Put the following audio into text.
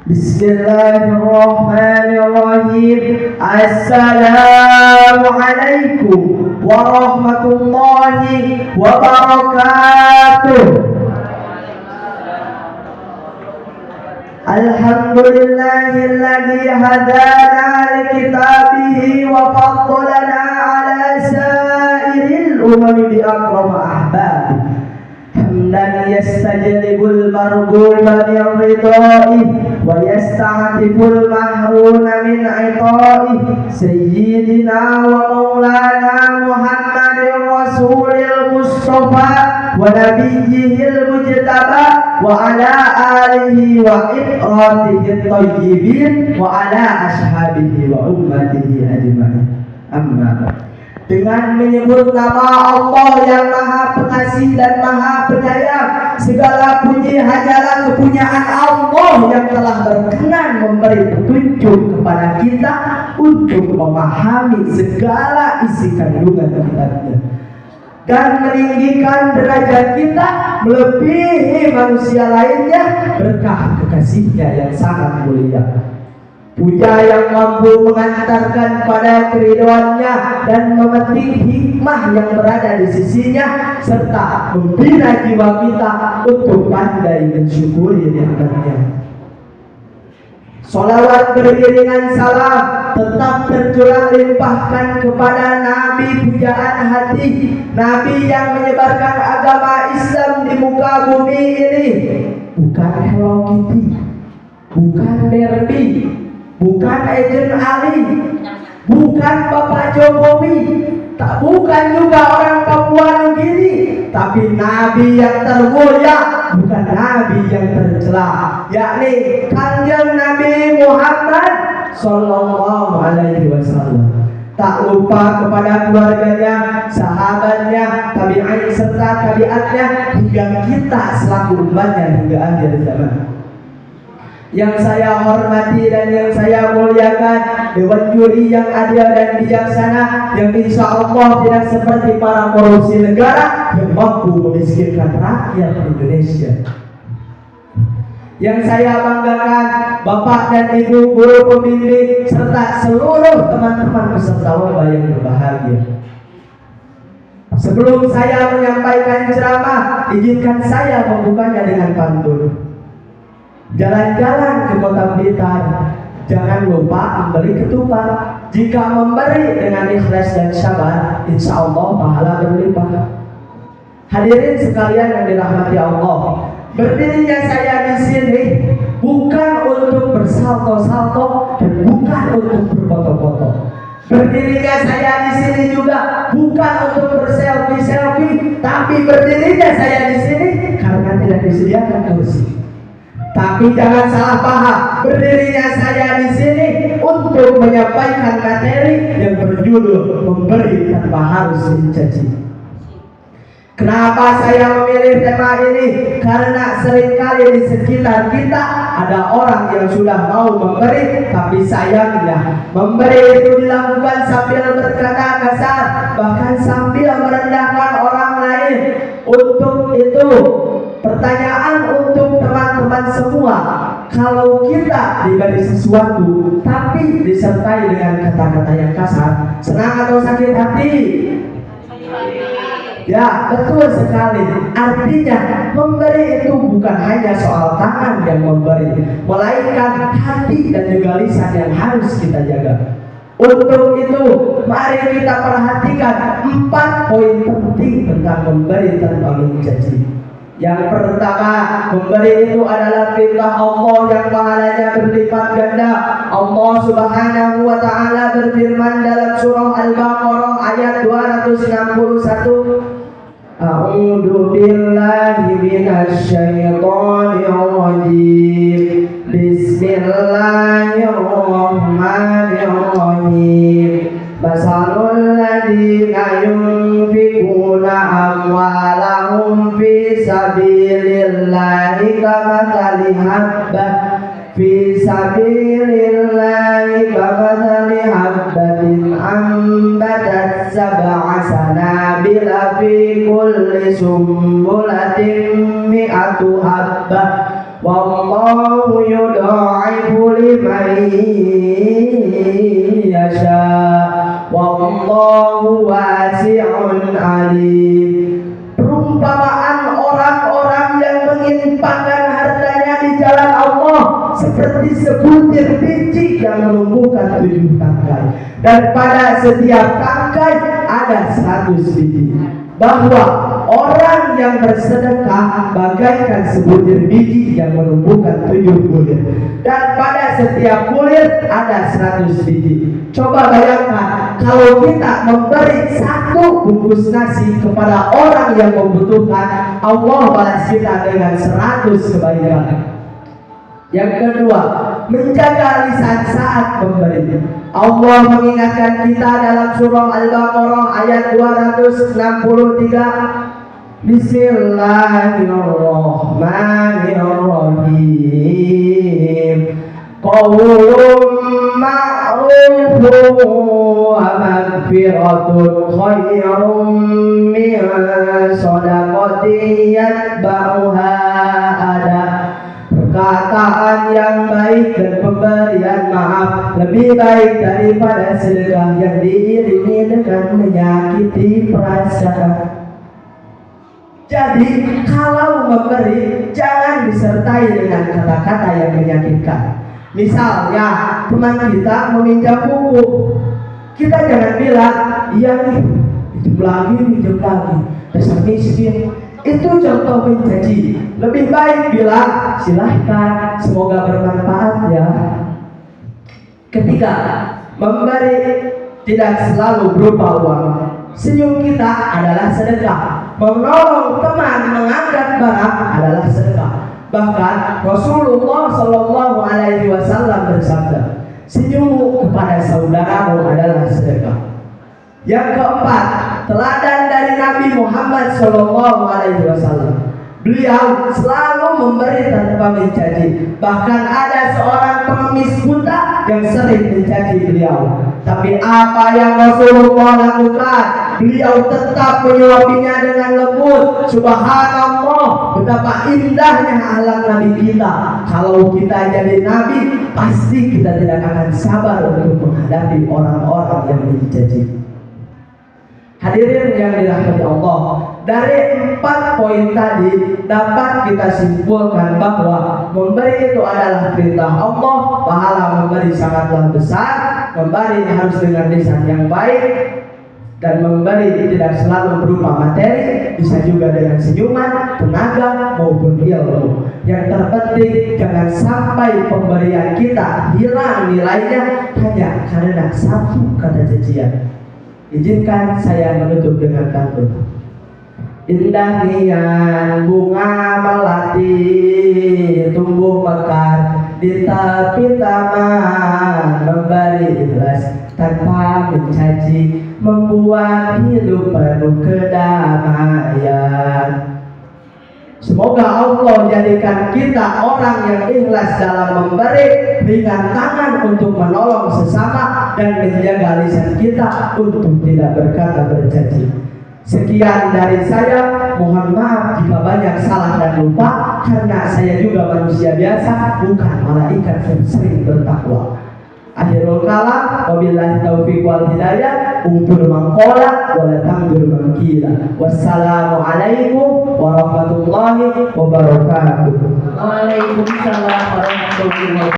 Bismillahirrahmanirrahim. Assalamualaikum warahmatullahi wabarakatuh. Alhamdulillahilladzi hadana likitabihi wa faddalana ala sairil umami bi akram ahbabi. Hamdan yastajlibul marghuma min ridha'i wa yasta'tiful mahruna min 'ita'i. Sayyidina wa maulana Muhammadin rasulil mustafa wa nabiyyihil mujtaba wa ala alihi wa itratihi thayyibin wa ala ashabihi wa ummatihi ajma'in. Amma dengan menyebut nama Allah yang Maha Pengasih dan Maha Penyayang, segala puji hanyalah kepunyaan Allah yang telah berkenan memberi petunjuk kepada kita untuk memahami segala isi kandungan kitabnya dan meninggikan derajat kita melebihi manusia lainnya berkah kekasihnya yang sangat mulia. Puja yang mampu mengantarkan pada keridhoannya dan memetik hikmah yang berada di sisinya serta membina jiwa kita untuk pandai mensyukuri nikmatnya. Salawat beriringan salam tetap tercurah limpahkan kepada Nabi pujaan hati, Nabi yang menyebarkan agama Islam di muka bumi ini. Bukan Hello Kitty, bukan Barbie, bukan Agent Ali, bukan Bapak Jokowi, bukan juga orang Papua Nugini, tapi Nabi yang termulia, bukan Nabi yang tercela, yakni Kanjeng Nabi Muhammad Sallallahu Alaihi Wasallam. Tak lupa kepada keluarganya, sahabatnya, tabi'in serta tabi'atnya hingga kita selaku umatnya hingga akhir zaman. Yang saya hormati dan yang saya muliakan, dewan juri yang adil dan bijaksana yang insya Allah tidak seperti para korupsi negara yang mampu memiskinkan rakyat Indonesia. Yang saya banggakan, Bapak dan Ibu guru pembimbing serta seluruh teman-teman peserta lomba yang berbahagia. Sebelum saya menyampaikan ceramah, izinkan saya membukanya dengan pantun. Jalan-jalan ke kota Blitar, jangan lupa memberi ketupat. Jika memberi dengan ikhlas dan sabar, insya Allah pahala berlimpah. Hadirin sekalian yang dirahmati Allah, berdirinya saya di sini bukan untuk bersalto-salto dan bukan untuk berfoto-foto. Berdirinya saya di sini juga bukan untuk berselfie-selfie, tapi berdirinya saya di sini karena tidak disediakan kursi. Tapi jangan salah paham, berdirinya saya di sini untuk menyampaikan materi yang berjudul memberi tanpa harus mencaci. Kenapa saya memilih tema ini? Karena seringkali di sekitar kita ada orang yang sudah mau memberi, tapi sayangnya memberi itu dilakukan sambil berkata kasar, bahkan sambil merendahkan orang lain. Untuk itu, pertanyaan untuk teman-teman semua, kalau kita diberi sesuatu tapi disertai dengan kata-kata yang kasar, senang atau sakit hati? Ya, betul sekali. Artinya memberi itu bukan hanya soal tangan yang memberi, melainkan hati dan juga lisan yang harus kita jaga. Untuk itu, mari kita perhatikan 4 poin penting tentang memberi tanpa mencaci. Yang pertama, memberi itu adalah perintah Allah yang pahalanya berlipat ganda. Allah Subhanahu wa taala berfirman dalam surah Al-Baqarah ayat 261, A'udzu billahi minasy syaithanir rajim. Bismillahirrahmanirrahim. Masalul ladzina yunfiquna amwalahum fi sabilillahi kamathali habbah fi sabilillahi kamathali habbatin ambatat sab'a sanabila fi kulli sumbulatin mi'atu habbah wallahu yudha'ifu liman yasha wallahu wasi'un alim. Perumpamaan orang-orang yang menginfakkan hartanya di jalan Allah seperti sebutir biji yang menumbuhkan 7 tangkai, dan pada setiap tangkai ada 100 biji. Bahwa orang yang bersedekah bagaikan sebutir biji yang menumbuhkan 7 bulir, dan pada setiap bulir ada 100 biji. Coba bayangkan kalau kita memberi 1 bungkus nasi kepada orang yang membutuhkan, Allah balas kita dengan 100 kebaikan. Yang kedua, menjaga lisan saat memberi. Allah mengingatkan kita dalam surah Al-Baqarah ayat 263. Bismillahirrahmanirrahim. Qaulun ma'rufun wa maghfiratun khairum min shadaqatin yatba'uha adha. Perkataan yang baik dan pemberian maaf lebih baik daripada sedekah yang diiringi dengan menyakiti perasaan. Jadi kalau memberi jangan disertai dengan kata-kata yang menyakitkan. Misalnya teman kita meminjam buku, kita jangan bilang, iya nih, pinjam lagi, dasar miskin. Itu contoh menjanji. Lebih baik bilang, silahkan, semoga bermanfaat ya. Ketiga, memberi tidak selalu berupa uang. Senyum kita adalah sedekah. Menolong teman mengangkat barang adalah sedekah. Bahkan Rasulullah SAW bersabda, senyummu kepada saudaramu adalah sedekah. Yang keempat, teladan dari Nabi Muhammad SAW. Beliau selalu memberi tanpa menjanji. Bahkan ada seorang pengemis buta yang sering menjanji beliau. Tapi apa yang Rasulullah lakukan? Beliau tetap menyuapinya dengan lembut. Subhanallah, betapa indahnya akhlak Nabi kita. Kalau kita jadi Nabi, pasti kita tidak akan sabar untuk menghadapi orang-orang yang menjanji. Hadirin yang dirahmati Allah, dari 4 poin tadi dapat kita simpulkan bahwa memberi itu adalah perintah Allah. Pahala memberi sangatlah besar. Memberi harus dengan lisan yang baik, dan memberi tidak selalu berupa materi, bisa juga dengan senyuman, tenaga maupun ilmu. Yang terpenting jangan sampai pemberian kita hilang nilainya hanya karena 1 kata cacian. Izinkan saya menutup dengan pantun. Indah niat bunga melati tumbuh mekar di tepi taman, memberi ikhlas tanpa mencaci membuat hidup penuh kedamaian. Semoga Allah jadikan kita orang yang ikhlas dalam memberi, ringan tangan untuk menolong sesama, dan menjaga lisan kita untuk tidak berkata berjanji. Sekian dari saya, mohon maaf jika banyak salah dan lupa, karena saya juga manusia biasa, bukan malaikat yang sering bertakwa. Akhirul kalam, wabillahi taufiq wal hidayah, utur mangkola, wala tangdur mangkila. Wassalamualaikum warahmatullahi wabarakatuh. Waalaikumsalam warahmatullahi wabarakatuh.